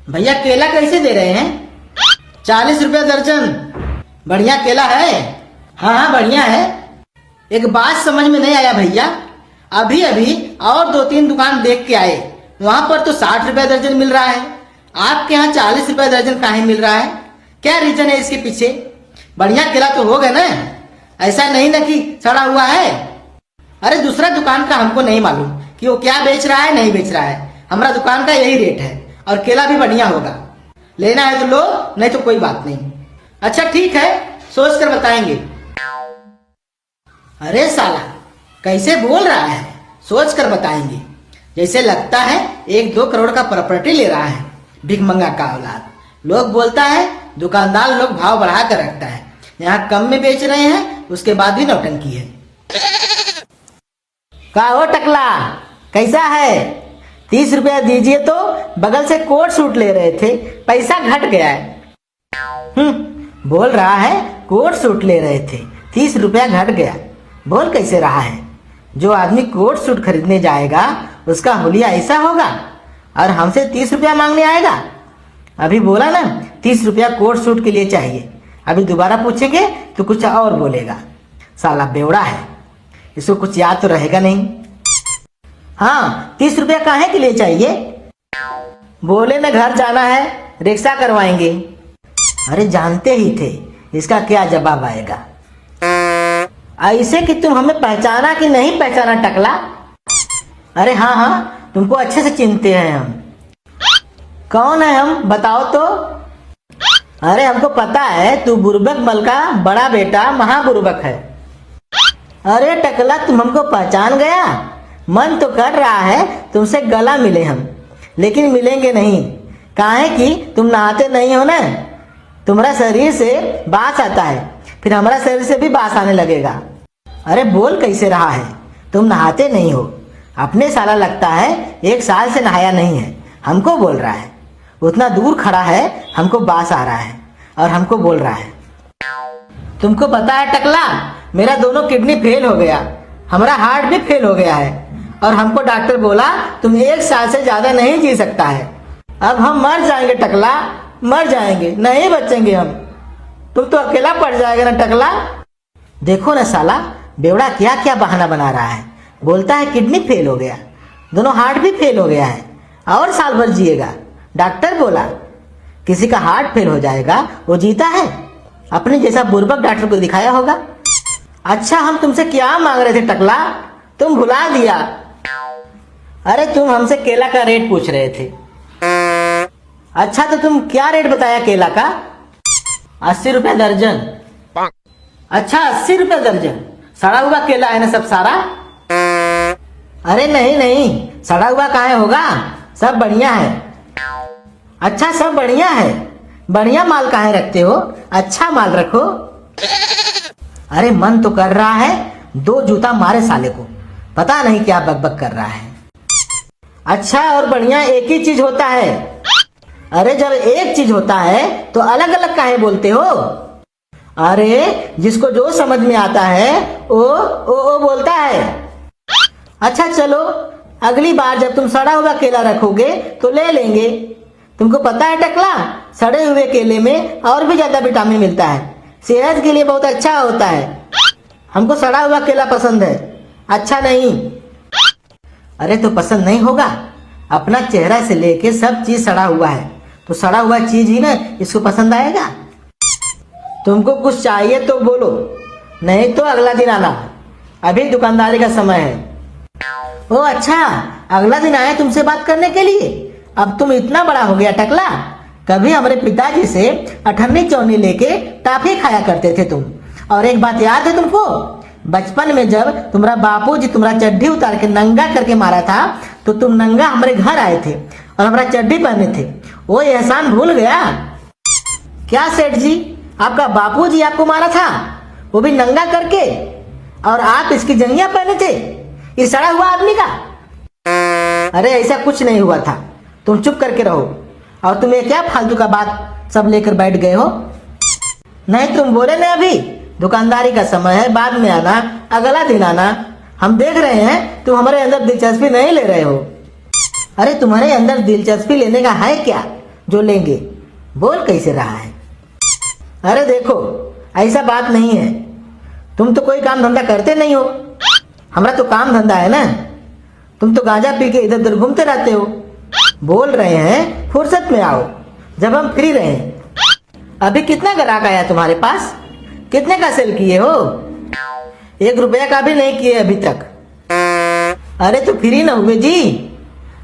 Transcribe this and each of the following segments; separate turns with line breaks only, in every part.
भैया केला कैसे दे रहे हैं? 40 रुपया दर्जन। बढ़िया केला है? हाँ हाँ बढ़िया है। एक बात समझ में नहीं आया भैया, अभी अभी और 2-3 दुकान देख के आए, वहां पर तो 60 रुपया दर्जन मिल रहा है, आपके यहाँ 40 रुपया दर्जन काहे मिल रहा है? क्या रीजन है इसके पीछे? बढ़िया केला तो होगा ना, ऐसा नहीं ना कि सड़ा हुआ है। अरे दूसरा दुकान का हमको नहीं मालूम कि वो क्या बेच रहा है नहीं बेच रहा है, हमारा दुकान का यही रेट है और केला भी बढ़िया होगा। लेना है तो लो, नहीं तो कोई बात नहीं। अच्छा ठीक है, सोच कर बताएंगे। अरे साला कैसे बोल रहा है, सोच कर बताएंगे, जैसे लगता है 1-2 करोड़ का प्रॉपर्टी ले रहा है। भिखमंगा का औलाद। लोग बोलता है दुकानदार लोग भाव बढ़ा कर रखता है, यहाँ कम में बेच रहे हैं उसके बाद भी नौटंकी है। का हो टकला, कैसा है? 30 रुपया दीजिए तो बगल से कोट सूट ले रहे थे, पैसा घट गया है। बोल रहा है कोट सूट ले रहे थे, 30 रुपया घट गया। बोल कैसे रहा है? जो आदमी कोट सूट खरीदने जाएगा उसका हुलिया ऐसा होगा और हमसे 30 रुपया मांगने आएगा। अभी बोला ना 30 रुपया कोट सूट के लिए चाहिए, अभी दोबारा पूछेंगे तो कुछ और बोलेगा। साला बेवड़ा है, इसको कुछ याद तो रहेगा नहीं। हाँ 30 रुपया काहे के लिए चाहिए? बोले ना घर जाना है, रिक्शा करवाएंगे। अरे जानते ही थे इसका क्या जवाब आएगा। ऐसे कि तुम हमें पहचाना कि नहीं पहचाना टकला? अरे हाँ हाँ तुमको अच्छे से चिन्हते हैं हम। कौन है हम, बताओ तो। अरे हमको पता है तू बुर्बक मल का बड़ा बेटा महाबुर्बक है। अरे टकला तुम हमको पहचान गया? मन तो कर रहा है तुमसे गला मिले हम, लेकिन मिलेंगे नहीं। काहे कि तुम नहाते नहीं हो ना, तुम्हारा शरीर से बास आता है, फिर हमारा शरीर से भी बास आने लगेगा। अरे बोल कैसे रहा है, तुम नहाते नहीं हो, अपने साला लगता है 1 साल से नहाया नहीं है, हमको बोल रहा है। उतना दूर खड़ा है, हमको बास आ रहा है और हमको बोल रहा है। तुमको पता है टकला, मेरा दोनों किडनी फेल हो गया, हमारा हार्ट भी फेल हो गया है और हमको डॉक्टर बोला तुम 1 साल से ज्यादा नहीं जी सकता है। अब हम मर जाएंगे टकला, मर जाएंगे, नहीं बचेंगे हम। तुम तो अकेला पड़ जाएगा ना टकला। देखो ना साला बेवड़ा क्या क्या बहाना बना रहा है, बोलता है किडनी फेल हो गया, दोनों हार्ट भी फेल हो गया है और साल भर जिएगा। डॉक्टर बोला किसी का हार्ट फेल हो जाएगा वो जीता है, अपने जैसा बुर्बक डॉक्टर को दिखाया होगा। अच्छा हम तुमसे क्या मांग रहे थे टकला, तुम भुला दिया। अरे तुम हमसे केला का रेट पूछ रहे थे। अच्छा तो तुम क्या रेट बताया केला का? 80 रुपया दर्जन। अच्छा 80 रुपया दर्जन, सड़ा हुआ केला है ना सब सारा? अरे नहीं नहीं, सड़ा हुआ काहे होगा, सब बढ़िया है। अच्छा सब बढ़िया है, बढ़िया माल काहे रखते हो, अच्छा माल रखो। अरे मन तो कर रहा है 2 जूता मारे साले को, पता नहीं क्या बकबक कर रहा है। अच्छा और बढ़िया एक ही चीज होता है। अरे जब एक चीज होता है तो अलग अलग काहे बोलते हो? अरे जिसको जो समझ में आता है ओ बोलता है। अच्छा चलो अगली बार जब तुम सड़ा हुआ केला रखोगे तो ले लेंगे। तुमको पता है टकला, सड़े हुए केले में और भी ज्यादा विटामिन मिलता है, सेहत के लिए बहुत अच्छा होता है। हमको सड़ा हुआ केला पसंद है, अच्छा नहीं। अरे तो पसंद नहीं होगा, अपना चेहरा से लेके सब चीज सड़ा हुआ है, तो सड़ा हुआ चीज ही ना इसको पसंद आएगा। तुमको कुछ चाहिए तो बोलो, नहीं तो अगला दिन आना, अभी दुकानदारी का समय है। ओ अच्छा अगला दिन आए तुमसे बात करने के लिए? अब तुम इतना बड़ा हो गया टकला, कभी हमारे पिताजी से 18 चौनी लेके टाफी खाया करते थे तुम। और एक बात याद है तुमको, बचपन में जब तुम्हारा बापूजी तुम्हारा चड्ढी उतार के नंगा करके मारा था तो तुम नंगा हमारे घर आए थे और हमारा चड्ढी पहने थे, वो एहसान भूल गया क्या सेठ जी? आपका बापूजी आपको मारा था, वो भी नंगा करके, और आप इसकी जंगिया पहने थे इस सड़ा हुआ आदमी का। अरे ऐसा कुछ नहीं हुआ था, तुम चुप करके रहो। और तुम ये क्या फालतू का बात सब लेकर बैठ गए हो? नहीं तुम बोले ना अभी दुकानदारी का समय है, बाद में आना, अगला दिन आना। हम देख रहे हैं तुम हमारे अंदर दिलचस्पी नहीं ले रहे हो। अरे तुम्हारे अंदर दिलचस्पी लेने का है क्या जो लेंगे? बोल कैसे रहा है? अरे देखो ऐसा बात नहीं है, तुम तो कोई काम धंधा करते नहीं हो, हमारा तो काम धंधा है ना। तुम तो गांजा पी के इधर उधर घूमते रहते हो। बोल रहे हैं फुर्सत में आओ जब हम फ्री रहे। अभी कितना ग्राहक आया तुम्हारे पास? कितने का सेल किए हो? 1 रुपया का भी नहीं किए अभी तक। अरे तो फ्री ना हुए जी?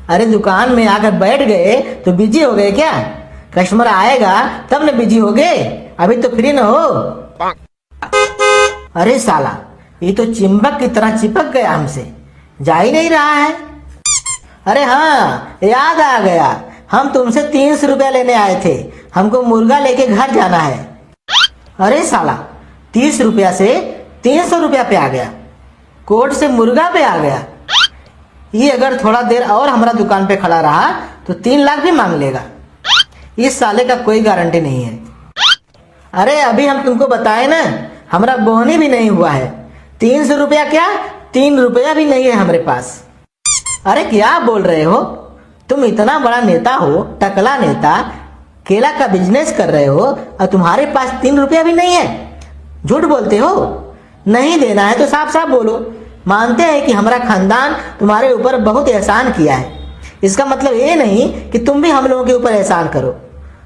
अरे दुकान में आकर बैठ गए तो बिजी हो गए क्या? कस्टमर आएगा तब न बिजी हो गए, अभी तो फ्री ना हो। अरे साला ये तो चिंबक की तरह चिपक गया हमसे, जा ही नहीं रहा है। अरे हाँ याद आ गया, हम तुमसे 300 रुपया लेने आए थे, हमको मुर्गा लेके घर जाना है। अरे साला 30 रुपया से 300 रुपया पे आ गया, कोर्ट से मुर्गा पे आ गया। ये अगर थोड़ा देर और हमारा दुकान पे खड़ा रहा तो 3 लाख भी मांग लेगा। इस साले का कोई गारंटी नहीं है। अरे अभी हम तुमको बताए ना, हमारा बोहनी भी नहीं हुआ है। 300 रुपया क्या, 3 रुपया भी नहीं है हमारे पास। अरे क्या बोल रहे हो? तुम इतना बड़ा नेता हो, टकला नेता, केला का बिजनेस कर रहे हो और तुम्हारे पास 3 रुपया भी नहीं है? झूठ बोलते हो। नहीं देना है तो साफ साफ बोलो। मानते हैं कि हमारा खानदान तुम्हारे ऊपर बहुत एहसान किया है, इसका मतलब ये नहीं कि तुम भी हम लोगों के ऊपर एहसान करो।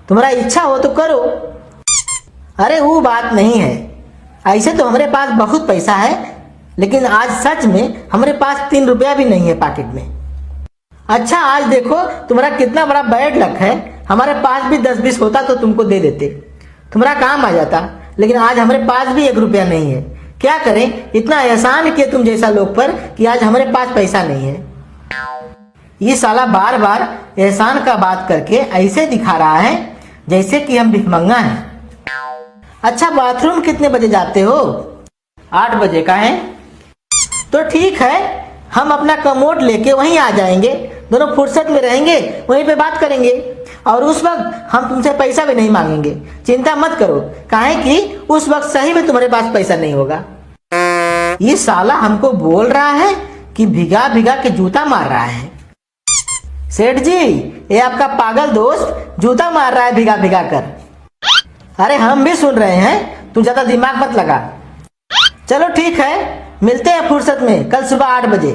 तुम्हारा इच्छा हो तो करो। अरे वो बात नहीं है, ऐसे तो हमारे पास बहुत पैसा है, लेकिन आज सच में हमारे पास 3 रुपया भी नहीं है पॉकेट में। अच्छा आज देखो तुम्हारा कितना बड़ा बैड लक है, हमारे पास भी 10-20 होता तो तुमको दे देते, तुम्हारा काम आ जाता। लेकिन आज हमारे पास भी 1 रुपया नहीं है। क्या करें, इतना एहसान किया तुम जैसा लोग पर कि आज हमारे पास पैसा नहीं है। ये साला बार बार एहसान का बात करके ऐसे दिखा रहा है जैसे कि हम भिखमंगा हैं। अच्छा बाथरूम कितने बजे जाते हो? 8 बजे का है तो ठीक है, हम अपना कमोड लेके वहीं आ जाएंगे, दोनों फुर्सत में रहेंगे, वहीं पे बात करेंगे और उस वक्त हम तुमसे पैसा भी नहीं मांगेंगे। चिंता मत करो, काहे कि उस वक्त सही में तुम्हारे पास पैसा नहीं होगा। ये साला हमको बोल रहा है कि भिगा भिगा के जूता मार रहा है। सेठ जी ये आपका पागल दोस्त जूता मार रहा है भिगा भिगा कर। अरे हम भी सुन रहे हैं, तू ज्यादा दिमाग मत लगा। चलो ठीक है, मिलते हैं फुर्सत में कल सुबह 8 बजे।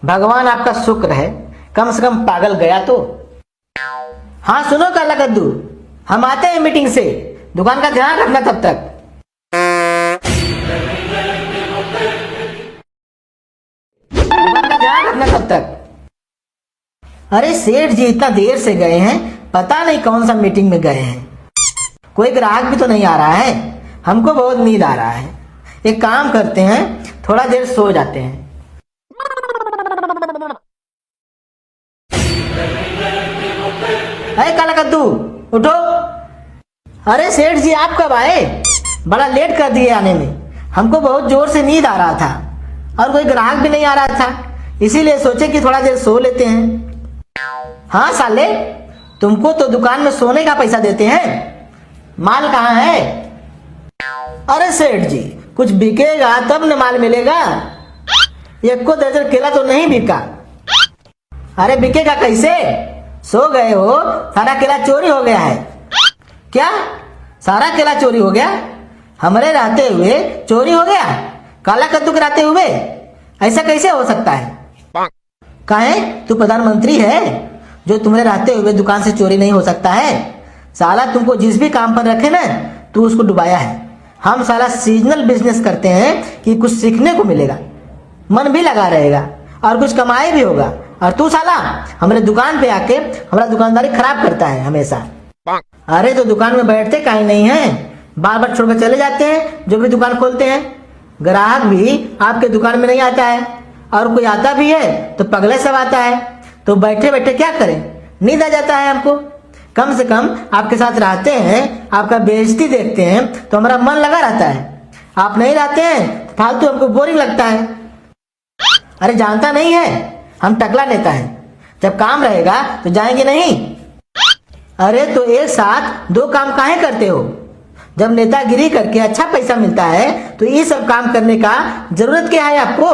भगवान आपका शुक्र है, कम से कम पागल गया तो। हाँ सुनो काला कद्दू, हम आते हैं मीटिंग से, दुकान का ध्यान रखना तब तक। दुकान का ध्यान रखना तब तक। अरे सेठ जी इतना देर से गए हैं, पता नहीं कौन सा मीटिंग में गए हैं। कोई ग्राहक भी तो नहीं आ रहा है, हमको बहुत नींद आ रहा है। एक काम करते हैं, थोड़ा देर सो जाते हैं। अरे काला कद्दू उठो। अरे सेठ जी आप कब आए? बड़ा लेट कर दिए आने में, हमको बहुत जोर से नींद आ रहा था और कोई ग्राहक भी नहीं आ रहा था, इसीलिए सोचे कि थोड़ा देर सो लेते हैं। हाँ साले, तुमको तो दुकान में सोने का पैसा देते हैं, माल कहाँ है? अरे सेठ जी कुछ बिकेगा तब न माल मिलेगा, 1 दर्जन केला तो नहीं बिका। अरे बिकेगा कैसे? सो गए हो, सारा केला चोरी हो गया है। क्या सारा केला चोरी हो गया? हमारे रहते हुए चोरी हो गया? काला कद्दू के रहते हुए? ऐसा कैसे हो सकता है? काहे तू प्रधानमंत्री है, जो तुम्हारे रहते हुए दुकान से चोरी नहीं हो सकता है? साला तुमको जिस भी काम पर रखे ना तू उसको डुबाया है। हम साला सीजनल बिजनेस करते हैं कि कुछ सीखने को मिलेगा, मन भी लगा रहेगा और कुछ कमाई भी होगा, और तू साला हमारे दुकान पे आके हमारा दुकानदारी खराब करता है हमेशा। अरे तो दुकान में बैठते काहे नहीं है, बार बार छोड़कर चले जाते हैं जो भी दुकान खोलते हैं। ग्राहक भी आपके दुकान में नहीं आता है, और कोई आता भी है तो पगले सब आता है। तो बैठे बैठे क्या करें, नींद आ जाता है हमको। कम से कम आपके साथ रहते हैं, आपका बेइज्जती देखते हैं तो हमारा मन लगा रहता है। आप नहीं रहते हैं तो फालतू हमको बोरिंग लगता है। अरे जानता नहीं है, हम टकला नेता हैं, जब काम रहेगा तो जाएंगे नहीं। अरे तो एक साथ 2 काम काहे करते हो? जब नेतागिरी करके अच्छा पैसा मिलता है तो ये सब काम करने का जरूरत क्या है आपको?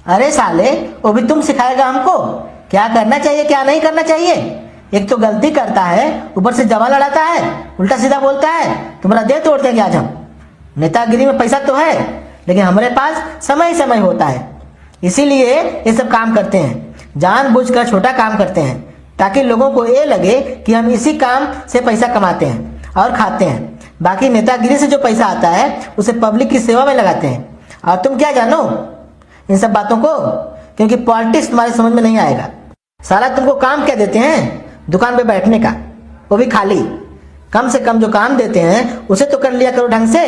अरे साले, वो भी तुम सिखाएगा हमको क्या करना चाहिए क्या नहीं करना चाहिए? एक तो गलती करता है, ऊपर से जवा लड़ाता है, उल्टा सीधा बोलता है। तुम्हारा देह तोड़ देंगे आज हम। नेतागिरी में पैसा तो है, लेकिन हमारे पास समय ही समय होता है, इसीलिए ये सब काम करते हैं। जानबूझकर छोटा काम करते हैं ताकि लोगों को ये लगे कि हम इसी काम से पैसा कमाते हैं और खाते हैं। बाकी नेतागिरी से जो पैसा आता है उसे पब्लिक की सेवा में लगाते हैं। और तुम क्या जानो इन सब बातों को, क्योंकि पॉलिटिक्स तुम्हारे समझ में नहीं आएगा। साला तुमको काम क्या देते हैं? दुकान पे बैठने का, वो भी खाली। कम से कम जो काम देते हैं उसे तो कर लिया करो ढंग से।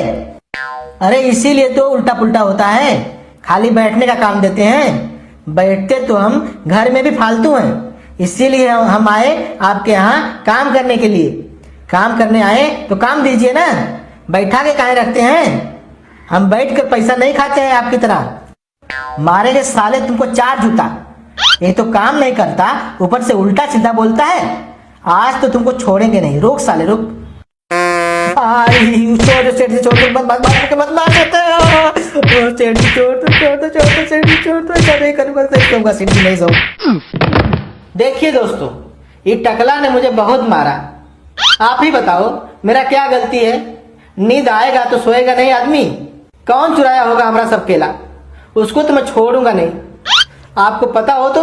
अरे इसीलिए तो उल्टा पुल्टा होता है, खाली बैठने का काम देते हैं। बैठते तो हम घर में भी फालतू हैं, इसीलिए हम आए आपके यहाँ काम करने के लिए। काम करने आए तो काम दीजिए ना, बैठा के काहे रखते हैं? हम बैठ कर पैसा नहीं खाते हैं आपकी तरह। मारेंगे साले तुमको 4 जूता। ये तो काम नहीं करता, ऊपर से उल्टा सीधा बोलता है। आज तो तुमको छोड़ेंगे नहीं। रुक साले रुक। देखिए दोस्तों, ये टकला ने मुझे बहुत मारा। आप ही बताओ मेरा क्या गलती है? नींद आएगा तो सोएगा नहीं आदमी। कौन चुराया होगा हमारा सब केला? उसको तो मैं छोड़ूंगा नहीं। आपको पता हो तो